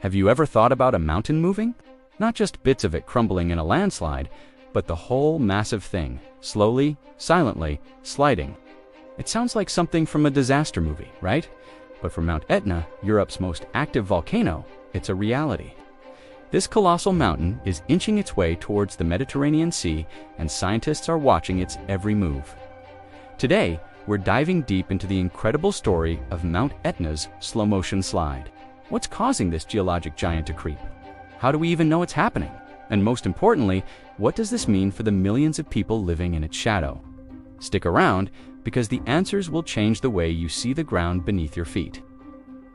Have you ever thought about a mountain moving? Not just bits of it crumbling in a landslide, but the whole massive thing, slowly, silently, sliding. It sounds like something from a disaster movie, right? But for Mount Etna, Europe's most active volcano, it's a reality. This colossal mountain is inching its way towards the Mediterranean Sea, and scientists are watching its every move. Today, we're diving deep into the incredible story of Mount Etna's slow-motion slide. What's causing this geologic giant to creep? How do we even know it's happening? And most importantly, what does this mean for the millions of people living in its shadow? Stick around, because the answers will change the way you see the ground beneath your feet.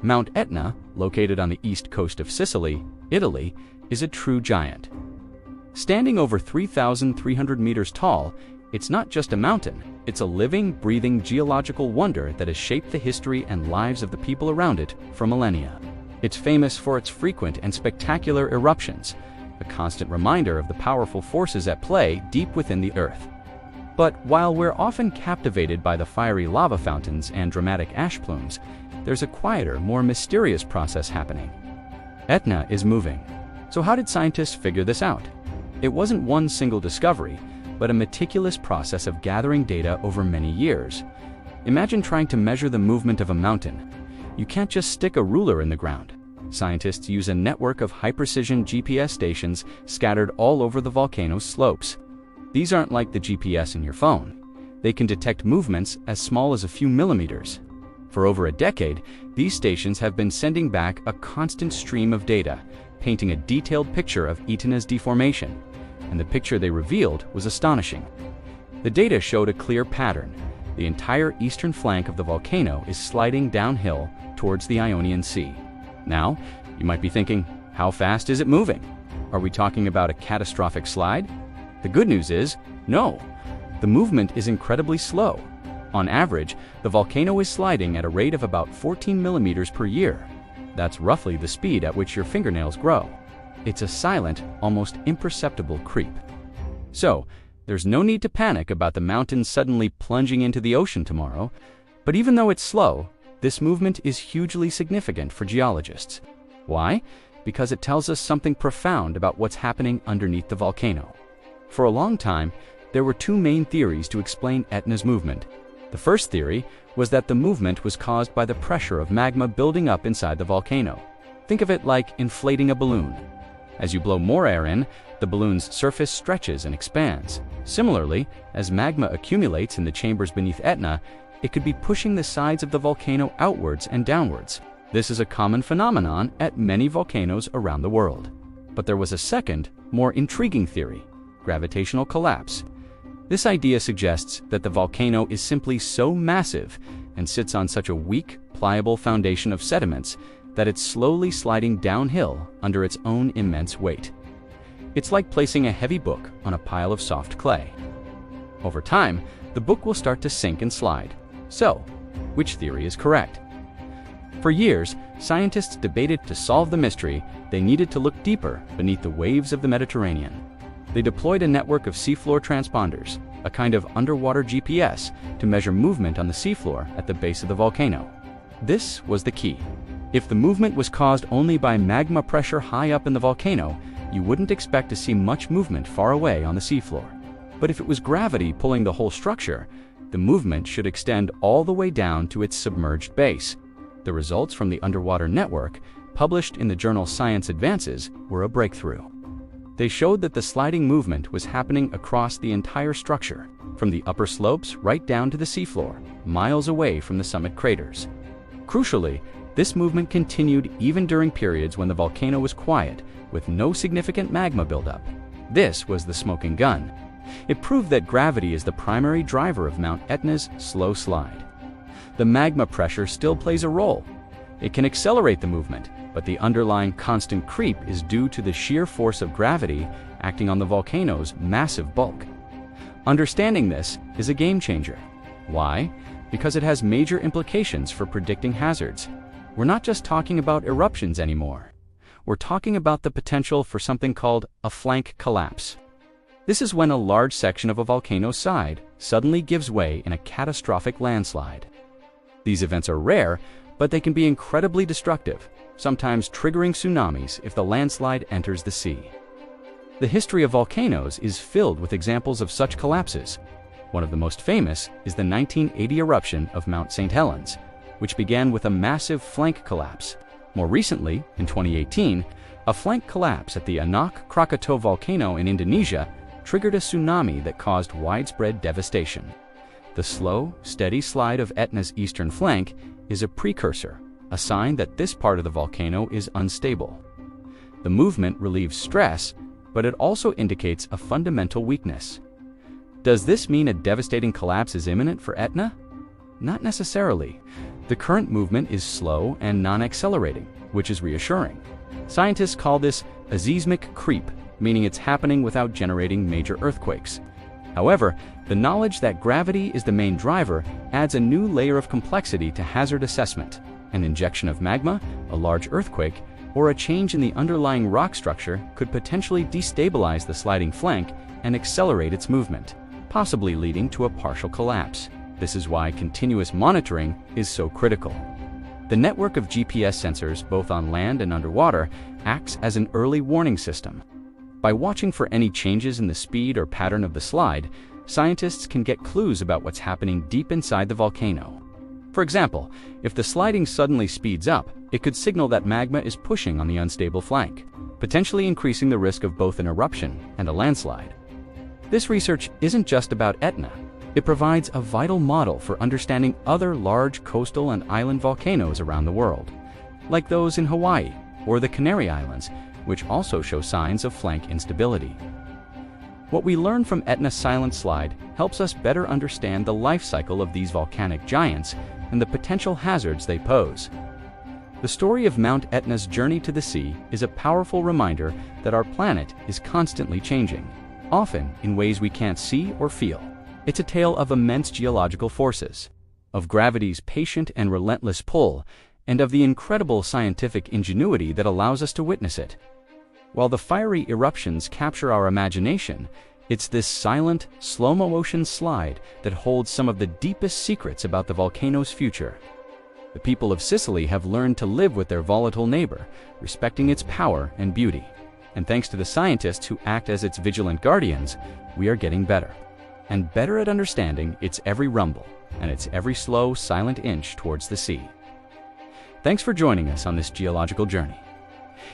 Mount Etna, located on the east coast of Sicily, Italy, is a true giant. Standing over 3,300 meters tall, it's not just a mountain, it's a living, breathing geological wonder that has shaped the history and lives of the people around it for millennia. It's famous for its frequent and spectacular eruptions, a constant reminder of the powerful forces at play deep within the earth. But while we're often captivated by the fiery lava fountains and dramatic ash plumes, there's a quieter, more mysterious process happening. Etna is moving. So how did scientists figure this out? It wasn't one single discovery, but a meticulous process of gathering data over many years. Imagine trying to measure the movement of a mountain. You can't just stick a ruler in the ground. Scientists use a network of high-precision GPS stations scattered all over the volcano's slopes. These aren't like the GPS in your phone. They can detect movements as small as a few millimeters. For over a decade, these stations have been sending back a constant stream of data, painting a detailed picture of Etna's deformation. And the picture they revealed was astonishing. The data showed a clear pattern. The entire eastern flank of the volcano is sliding downhill towards the Ionian Sea. Now, you might be thinking, how fast is it moving? Are we talking about a catastrophic slide? The good news is, no. The movement is incredibly slow. On average, the volcano is sliding at a rate of about 14 millimeters per year. That's roughly the speed at which your fingernails grow. It's a silent, almost imperceptible creep. So, there's no need to panic about the mountain suddenly plunging into the ocean tomorrow. But even though it's slow, this movement is hugely significant for geologists. Why? Because it tells us something profound about what's happening underneath the volcano. For a long time, there were two main theories to explain Etna's movement. The first theory was that the movement was caused by the pressure of magma building up inside the volcano. Think of it like inflating a balloon. As you blow more air in, the balloon's surface stretches and expands. Similarly, as magma accumulates in the chambers beneath Etna, it could be pushing the sides of the volcano outwards and downwards. This is a common phenomenon at many volcanoes around the world. But there was a second, more intriguing theory: gravitational collapse. This idea suggests that the volcano is simply so massive and sits on such a weak, pliable foundation of sediments that it's slowly sliding downhill under its own immense weight. It's like placing a heavy book on a pile of soft clay. Over time, the book will start to sink and slide. So, which theory is correct? For years, scientists debated to solve the mystery. They needed to look deeper beneath the waves of the Mediterranean. They deployed a network of seafloor transponders, a kind of underwater GPS, to measure movement on the seafloor at the base of the volcano. This was the key. If the movement was caused only by magma pressure high up in the volcano, you wouldn't expect to see much movement far away on the seafloor. But if it was gravity pulling the whole structure, the movement should extend all the way down to its submerged base. The results from the underwater network, published in the journal Science Advances, were a breakthrough. They showed that the sliding movement was happening across the entire structure, from the upper slopes right down to the seafloor, miles away from the summit craters. Crucially, this movement continued even during periods when the volcano was quiet, with no significant magma buildup. This was the smoking gun. It proved that gravity is the primary driver of Mount Etna's slow slide. The magma pressure still plays a role. It can accelerate the movement, but the underlying constant creep is due to the sheer force of gravity acting on the volcano's massive bulk. Understanding this is a game changer. Why? Because it has major implications for predicting hazards. We're not just talking about eruptions anymore. We're talking about the potential for something called a flank collapse. This is when a large section of a volcano's side suddenly gives way in a catastrophic landslide. These events are rare, but they can be incredibly destructive, sometimes triggering tsunamis if the landslide enters the sea. The history of volcanoes is filled with examples of such collapses. One of the most famous is the 1980 eruption of Mount St. Helens, which began with a massive flank collapse. More recently, in 2018, a flank collapse at the Anak Krakatau volcano in Indonesia triggered a tsunami that caused widespread devastation. The slow, steady slide of Etna's eastern flank is a precursor, a sign that this part of the volcano is unstable. The movement relieves stress, but it also indicates a fundamental weakness. Does this mean a devastating collapse is imminent for Etna? Not necessarily. The current movement is slow and non-accelerating, which is reassuring. Scientists call this a seismic creep, meaning it's happening without generating major earthquakes. However, the knowledge that gravity is the main driver adds a new layer of complexity to hazard assessment. An injection of magma, a large earthquake, or a change in the underlying rock structure could potentially destabilize the sliding flank and accelerate its movement, possibly leading to a partial collapse. This is why continuous monitoring is so critical. The network of GPS sensors, both on land and underwater, acts as an early warning system. By watching for any changes in the speed or pattern of the slide, scientists can get clues about what's happening deep inside the volcano. For example, if the sliding suddenly speeds up, it could signal that magma is pushing on the unstable flank, potentially increasing the risk of both an eruption and a landslide. This research isn't just about Etna. It provides a vital model for understanding other large coastal and island volcanoes around the world, like those in Hawaii or the Canary Islands, which also show signs of flank instability. What we learn from Etna's silent slide helps us better understand the life cycle of these volcanic giants and the potential hazards they pose. The story of Mount Etna's journey to the sea is a powerful reminder that our planet is constantly changing, often in ways we can't see or feel. It's a tale of immense geological forces, of gravity's patient and relentless pull, and of the incredible scientific ingenuity that allows us to witness it. While the fiery eruptions capture our imagination, it's this silent, slow-motion slide that holds some of the deepest secrets about the volcano's future. The people of Sicily have learned to live with their volatile neighbor, respecting its power and beauty. And thanks to the scientists who act as its vigilant guardians, we are getting better. And better at understanding its every rumble and its every slow, silent inch towards the sea. Thanks for joining us on this geological journey.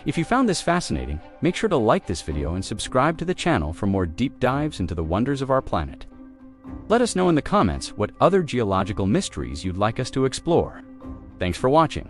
If you found this fascinating, make sure to like this video and subscribe to the channel for more deep dives into the wonders of our planet. Let us know in the comments what other geological mysteries you'd like us to explore. Thanks for watching.